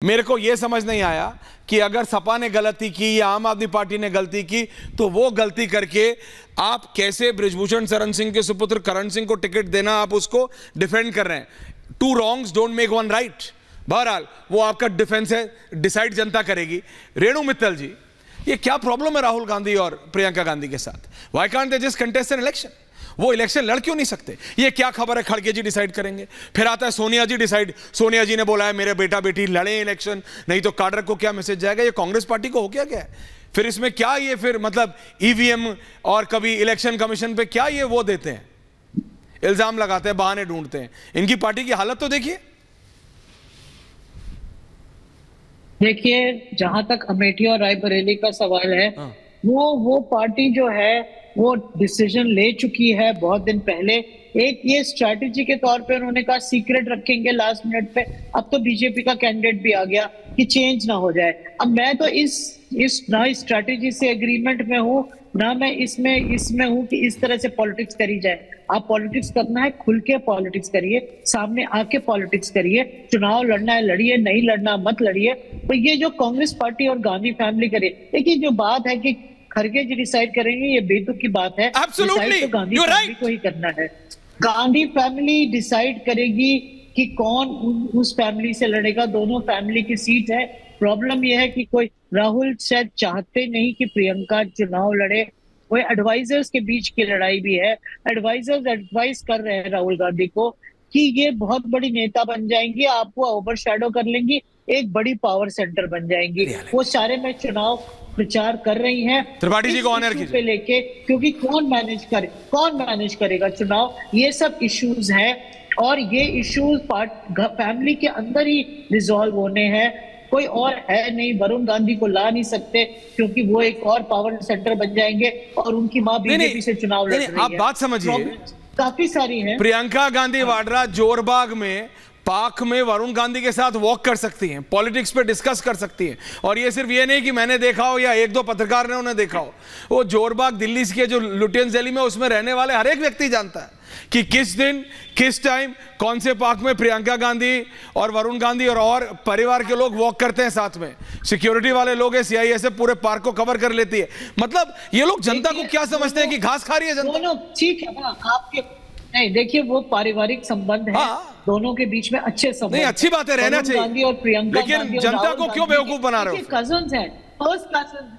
मेरे को यह समझ नहीं आया कि अगर सपा ने गलती की या आम आदमी पार्टी ने गलती की तो वो गलती करके आप कैसे बृजभूषण शरण सिंह के सुपुत्र करण सिंह को टिकट देना आप उसको डिफेंड कर रहे हैं। Two wrongs don't make one right. बहरहाल वो आपका डिफेंस है, डिसाइड जनता करेगी। रेणु मित्तल जी, ये क्या प्रॉब्लम है राहुल गांधी और प्रियंका गांधी के साथ? Why can't they just contest an election? वो इलेक्शन लड़ क्यों नहीं सकते? ये क्या खबर है खड़गे जी डिसाइड करेंगे? फिर आता है सोनिया जी डिसाइड। सोनिया जी ने बोला है मेरे बेटा बेटी लड़े इलेक्शन, नहीं तो काडर को क्या मैसेज जाएगा? ये कांग्रेस पार्टी को हो क्या है? फिर इसमें क्या ये फिर मतलब ईवीएम और कभी इलेक्शन कमीशन पे क्या ये वो देते हैं, इल्जाम लगाते हैं, बहाने ढूंढते हैं। इनकी पार्टी की हालत तो देखिए। देखिए, जहां तक अमेठी और रायबरेली का सवाल है, वो पार्टी जो है वो डिसीजन ले चुकी है बहुत दिन पहले। एक ये स्ट्रैटेजी के तौर पे उन्होंने कहा सीक्रेट रखेंगे लास्ट मिनट पे। अब तो बीजेपी का कैंडिडेट भी आ गया कि चेंज ना हो जाए। अब मैं तो इस ना स्ट्रैटेजी से एग्रीमेंट में हूं, ना मैं इसमें हूं कि इस तरह से पॉलिटिक्स करी जाए। आप पॉलिटिक्स करना है, खुल के पॉलिटिक्स करिए, सामने आके पॉलिटिक्स करिए। चुनाव लड़ना है लड़िए, नहीं लड़ना मत लड़िए। तो ये जो कांग्रेस पार्टी और गांधी फैमिली करे, देखिए जो बात है कि खड़गे जी डिसाइड करेंगे, ये बेतुक की बात है। डिसाइड तो गांधी फैमिली को ही करना है। गांधी फैमिली डिसाइड करेगी कि कौन उस फैमिली से लड़ेगा। दोनों फैमिली की सीट है। प्रॉब्लम यह है कि कोई राहुल शायद चाहते नहीं कि प्रियंका चुनाव लड़े। कोई एडवाइजर्स के बीच की लड़ाई भी है। एडवाइजर्स एडवाइस कर रहे हैं राहुल गांधी को कि ये बहुत बड़ी नेता बन जाएंगी, आपको ओवरशैडो कर लेंगी, एक बड़ी पावर सेंटर बन जाएंगी। वो सारे में चुनाव प्रचार कर रही हैं त्रिपाठी जी को ऑनर पे लेके, क्योंकि कौन मैनेज करेगा चुनाव, ये सब इश्यूज हैं। और ये इश्यूज फैमिली के अंदर ही रिजॉल्व होने हैं। कोई और है नहीं, वरुण गांधी को ला नहीं सकते क्योंकि वो एक और पावर सेंटर बन जाएंगे और उनकी मां बीजेपी से चुनाव लड़ रही है। आप बात समझिए, काफी सारी है। प्रियंका गांधी वाड्रा जोरबाग में पाक में वरुण गांधी के साथ वॉक कर सकती हैं, पॉलिटिक्स पे डिस्कस कर सकती हैं। और ये सिर्फ ये नहीं कि मैंने देखा हो या एक दो पत्रकार ने उन्हें देखा हो। वो जोरबाग दिल्ली के जो लुटियन जैली में उसमें रहने वाले हर एक व्यक्ति जानता है कि किस दिन किस टाइम कौन से पार्क में प्रियंका गांधी और वरुण गांधी और परिवार के लोग वॉक करते हैं साथ में। सिक्योरिटी वाले लोग हैं, सीआईएसएफ पूरे पार्क को कवर कर लेती है। मतलब ये लोग जनता को क्या समझते हैं कि घास खा रही है जनता? ठीक है ना, आपके नहीं, देखिए वो पारिवारिक संबंध है। दोनों के बीच में अच्छे संबंध। नहीं, अच्छी बात है, रहना चाहिए। गांधी और प्रियंका, लेकिन जनता को क्यों बेवकूफ बना रहे हो? कजन्स हैं, फर्स्ट कजन।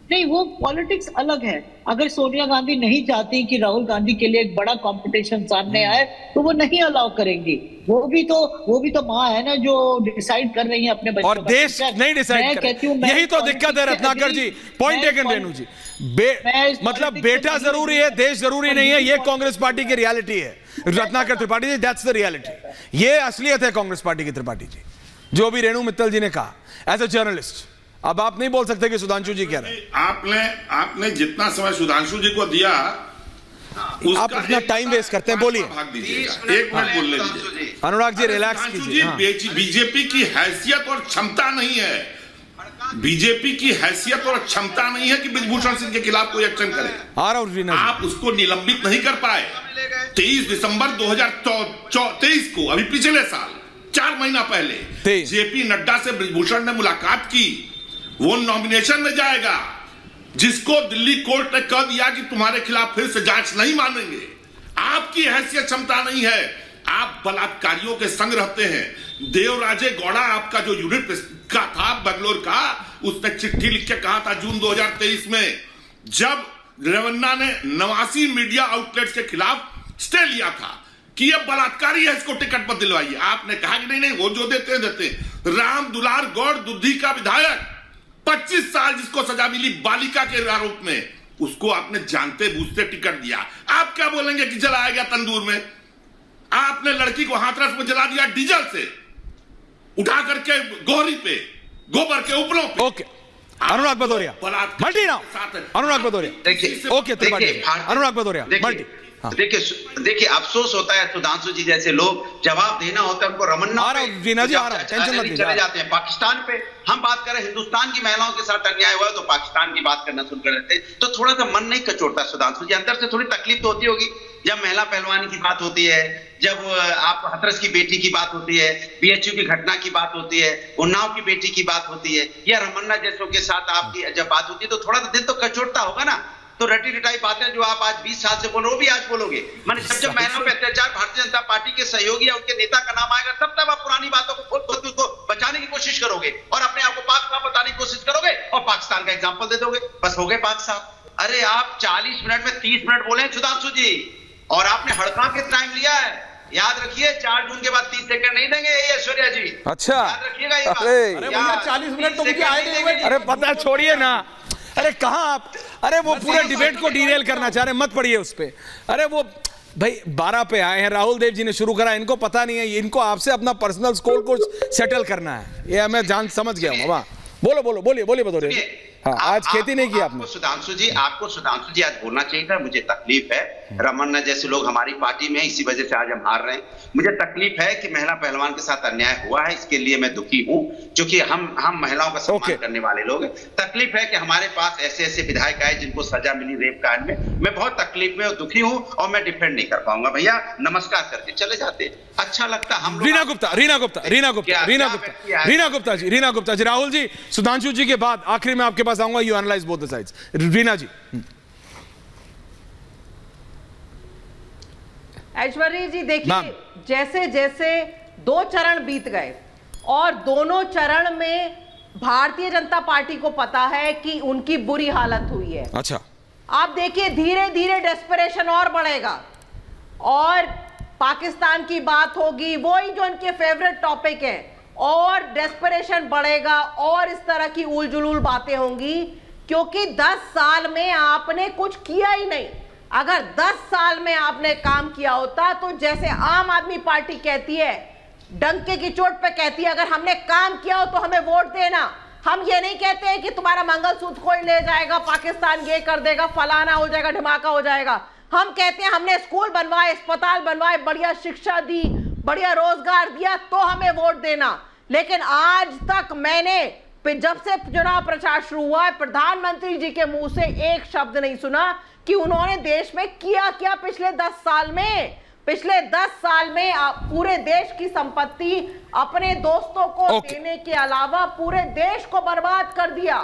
नहीं, वो पॉलिटिक्स अलग है। अगर सोनिया गांधी नहीं चाहती कि राहुल गांधी के लिए एक बड़ा कंपटीशन सामने आए तो वो नहीं अलाउ करेंगी। वो भी तो माँ है ना जो डिसाइड कर रही है अपने बच्चों और देश नहीं डिसाइड कर। यही तो दिक्कत है रत्नाकर जी। पॉइंट टेकन रेणु जी। मतलब बेटा जरूरी है, देश जरूरी नहीं है। ये कांग्रेस पार्टी की रियलिटी है Ratnakar Tripathi ji. That's the reality. ये असलियत है कांग्रेस पार्टी की त्रिपाठी जी, जो भी रेणु मित्तल जी ने कहा एज अ जर्नलिस्ट। अब आप नहीं बोल सकते कि सुधांशु जी कह रहे हैं। आपने जितना समय सुधांशु जी को दिया, आप अपना टाइम वेस्ट करते हैं। बोलिए, एक मिनट बोल लीजिए। अनुराग जी रिलैक्स कीजिए। बीजेपी की हैसियत और क्षमता नहीं है, बीजेपी की हैसियत और क्षमता नहीं है कि बृजभूषण सिंह के खिलाफ कोई एक्शन करे। आप उसको निलंबित नहीं कर पाए। 23 दिसंबर 2023 को, अभी पिछले साल 4 महीना पहले जेपी नड्डा से बृजभूषण ने मुलाकात की। वो नॉमिनेशन में जाएगा, जिसको दिल्ली कोर्ट ने कह दिया कि तुम्हारे खिलाफ फिर से जांच नहीं मानेंगे। आपकी हैसियत क्षमता नहीं है। आप बलात्कारियों के संग रहते हैं। देवराजे गौड़ा आपका जो यूनिट का था बेंगलोर का, उसने चिट्ठी लिख के कहा था जून 2023 में, जब रेवन्ना ने 89 मीडिया आउटलेट्स के खिलाफ स्टे लिया था कि ये बलात्कारी है, इसको टिकट मत दिलवाइए। आपने कहा कि नहीं वो जो देते हैं। राम दुलार गौड़ दुधी का विधायक 25 साल जिसको सजा मिली बालिका के आरोप में, उसको आपने जानते बूझते टिकट दिया। आप क्या बोलेंगे कि जलाया गया तंदूर में? आपने लड़की को हाथरस में जला दिया डीजल से, उठा करके गोहरी पे, गोबर के उपलों पे। ओके, अनुराग भदौरिया मल्टी नाउ। अनुराग भदौरिया ओके, त्रिपाठी अनुराग भदौरिया मल्टी। देखिए अफसोस होता है सुधांशु जी जैसे लोग जवाब देना होता है उनको रमन्ना चले जाते हैं। पाकिस्तान पे हम बात करें, हिंदुस्तान की महिलाओं के साथ अन्याय हुआ तो पाकिस्तान की बात करना शुरू कर देते हैं। तो थोड़ा सा मन नहीं कचोटता सुधांशु जी, अंदर से थोड़ी तकलीफ तो होती होगी। जब महिला पहलवान की बात होती है, जब आप हाथरस की बेटी की बात होती है, बीएचयू की घटना की बात होती है, उन्नाव की बेटी की बात होती है, या रमन्ना जैसों के साथ आपकी जब बात होती है, तो थोड़ा सा दिल तो कचोटता होगा ना। तो रटी रटाई बातें जो आप आज 20 साल से बोल रहे हो, वो भी आज बोलोगे। मैंने जब महिलाओं पे अत्याचार भारतीय जनता पार्टी के सहयोगी या उनके नेता का नाम आएगा, तब आप पुरानी बातों को खोद उसको बचाने की कोशिश करोगे और अपने आप को पाक साफ बताने की कोशिश करोगे और पाकिस्तान का एग्जाम्पल दे दोगे। बस हो गए पाक साफ। अरे आप 40 मिनट में 30 मिनट बोले सुधांशु जी, और आपने हड़का के टाइम लिया है। याद रखिए 4 जून के बाद 30 सेकंड नहीं देंगे ये ऐश्वर्या जी। अच्छा याद रखिएगा ये बात। अरे 40 मिनट तो मुझे आए नहीं हुए। अरे पता छोड़िए ना, अरे कहां आप, अरे वो पूरे डिबेट को डिरेल करना चाह रहे हैं, मत पड़िए उस पे। अरे वो भाई 12 पे आए हैं, राहुल देव जी ने शुरू करा, इनको पता नहीं है, इनको आपसे अपना पर्सनल स्कोर को सेटल करना है, ये मैं समझ गया हूँ। वाह, बोलिए बदौरिया। हाँ, आज खेती नहीं की आपने। सुधांशु जी, आपको सुधांशु जी आज बोलना चाहिए था। मुझे तकलीफ है, रमन्ना जैसे लोग हमारी पार्टी में, इसी वजह से आज हम हार रहे हैं। मुझे तकलीफ है कि महिला पहलवान के साथ अन्याय हुआ है, इसके लिए मैं दुखी हूं, क्योंकि हम महिलाओं का सम्मान करने वाले लोग हैं। तकलीफ है कि हमारे पास ऐसे विधायक आए जिनको सजा मिली रेप कांड में। मैं बहुत तकलीफ में और दुखी हूं, और मैं डिफेंड नहीं कर पाऊंगा। भैया नमस्कार करके चले जाते, अच्छा लगता। हम रीना गुप्ता जी, राहुल जी, सुधांशु जी के बाद आखिर में आपके पास आऊंगा। You analyse both the sides. Reena ji. Aishwarya ji, देखिए जैसे जैसे 2 चरण बीत गए और दोनों चरण में भारतीय जनता पार्टी को पता है कि उनकी बुरी हालत हुई है। अच्छा, आप देखिए धीरे धीरे डेस्परेशन और बढ़ेगा और पाकिस्तान की बात होगी, वही जो इनके फेवरेट टॉपिक है, और डेस्परेशन बढ़ेगा और इस तरह की उलझुल बातें होंगी, क्योंकि 10 साल में आपने कुछ किया ही नहीं। अगर 10 साल में आपने काम किया होता तो जैसे आम आदमी पार्टी कहती है, डंके की चोट पे कहती है, अगर हमने काम किया हो तो हमें वोट देना। हम ये नहीं कहते हैं कि तुम्हारा मंगलसूत्र कोई ले जाएगा, पाकिस्तान ये कर देगा, फलाना हो जाएगा, धमाका हो जाएगा। हम कहते हैं हमने स्कूल बनवाए, अस्पताल बनवाए, बढ़िया शिक्षा दी, बढ़िया रोजगार दिया, तो हमें वोट देना। लेकिन आज तक मैंने जब से चुनाव प्रचार शुरू हुआ है, प्रधानमंत्री जी के मुंह से एक शब्द नहीं सुना कि उन्होंने देश में किया क्या पिछले 10 साल में। पिछले 10 साल में पूरे देश की संपत्ति अपने दोस्तों को देने के अलावा पूरे देश को बर्बाद कर दिया।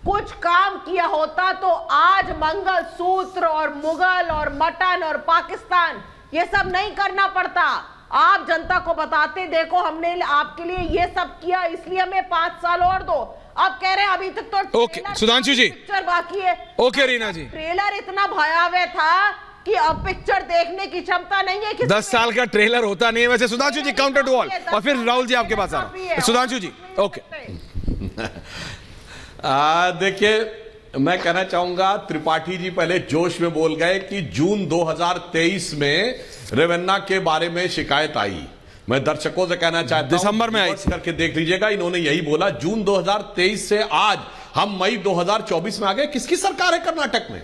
कुछ काम किया होता तो आज मंगलसूत्र और मुगल और मटन और पाकिस्तान ये सब नहीं करना पड़ता। आप जनता को बताते, देखो हमने आपके लिए ये सब किया, इसलिए हमें 5 साल और दो। अब कह रहे हैं अभी तक तो ओके सुधांशु जी पिक्चर बाकी है। ओके रीना जी, ट्रेलर इतना भयावह था कि अब पिक्चर देखने की क्षमता नहीं है। 10 साल का ट्रेलर होता नहीं है वैसे। सुधांशु जी काउंटर टू ऑल, और फिर राहुल जी आपके पास आ रहा है। सुधांशु जी ओके। देखिए मैं कहना चाहूंगा, त्रिपाठी जी पहले जोश में बोल गए कि जून 2023 में रेवन्ना के बारे में शिकायत आई। मैं दर्शकों से कहना चाहता हूं, दिसंबर में आई करके देख लीजिएगा, इन्होंने यही बोला। जून 2023 से आज हम मई 2024 में आ गए। किसकी सरकार है कर्नाटक में?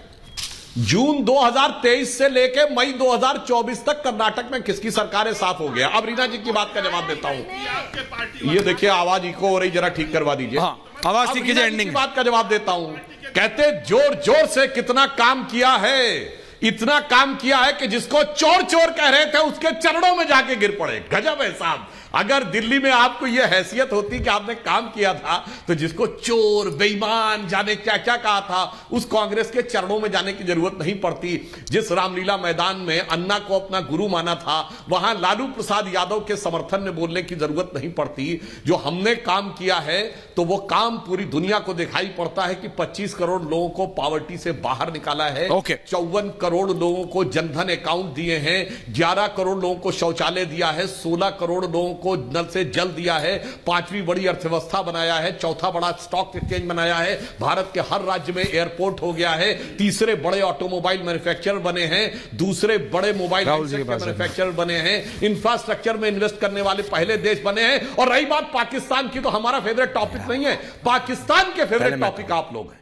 जून 2023 से लेके मई 2024 तक कर्नाटक में किसकी सरकार है, साफ हो गया। अब रीना जी की बात का जवाब देता हूं। ये देखिए आवाज इको हो रही, जरा ठीक करवा दीजिए। हाँ, आवाज ठीक कीजिए। एंडिंग बात का जवाब देता हूं। कहते जोर जोर से कितना काम किया है, इतना काम किया है कि जिसको चोर चोर कह रहे थे उसके चरणों में जाके गिर पड़े। गजब है साहब। अगर दिल्ली में आपको यह हैसियत होती कि आपने काम किया था, तो जिसको चोर बेईमान जाने क्या क्या कहा था, उस कांग्रेस के चरणों में जाने की जरूरत नहीं पड़ती। जिस रामलीला मैदान में अन्ना को अपना गुरु माना था, वहां लालू प्रसाद यादव के समर्थन में बोलने की जरूरत नहीं पड़ती। जो हमने काम किया है तो वो काम पूरी दुनिया को दिखाई पड़ता है कि 25 करोड़ लोगों को पॉवर्टी से बाहर निकाला है। 54 करोड़ लोगों को जनधन अकाउंट दिए हैं, 11 करोड़ लोगों को शौचालय दिया है, 16 करोड़ लोगों को नल से जल दिया है, 5वीं बड़ी अर्थव्यवस्था बनाया है, 4था बड़ा स्टॉक एक्सचेंज बनाया है, भारत के हर राज्य में एयरपोर्ट हो गया है, 3रे बड़े ऑटोमोबाइल मैन्युफैक्चरर बने हैं, 2रे बड़े मोबाइल मैन्युफैक्चरर बने हैं, इंफ्रास्ट्रक्चर में इन्वेस्ट करने वाले पहले देश बने हैं। और रही बात पाकिस्तान की, तो हमारा फेवरेट टॉपिक नहीं है, पाकिस्तान के फेवरेट टॉपिक आप लोग हैं।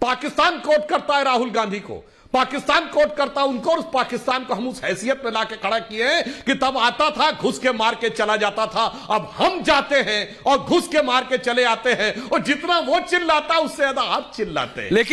पाकिस्तान कोट करता है राहुल गांधी को, पाकिस्तान कोट करता उनको, और उस पाकिस्तान को हम उस हैसियत में लाके खड़ा किए हैं कि तब आता था घुस के मार के चला जाता था, अब हम जाते हैं और घुस के मार के चले आते हैं, और जितना वो चिल्लाता उससे ज्यादा आप चिल्लाते हैं। लेकिन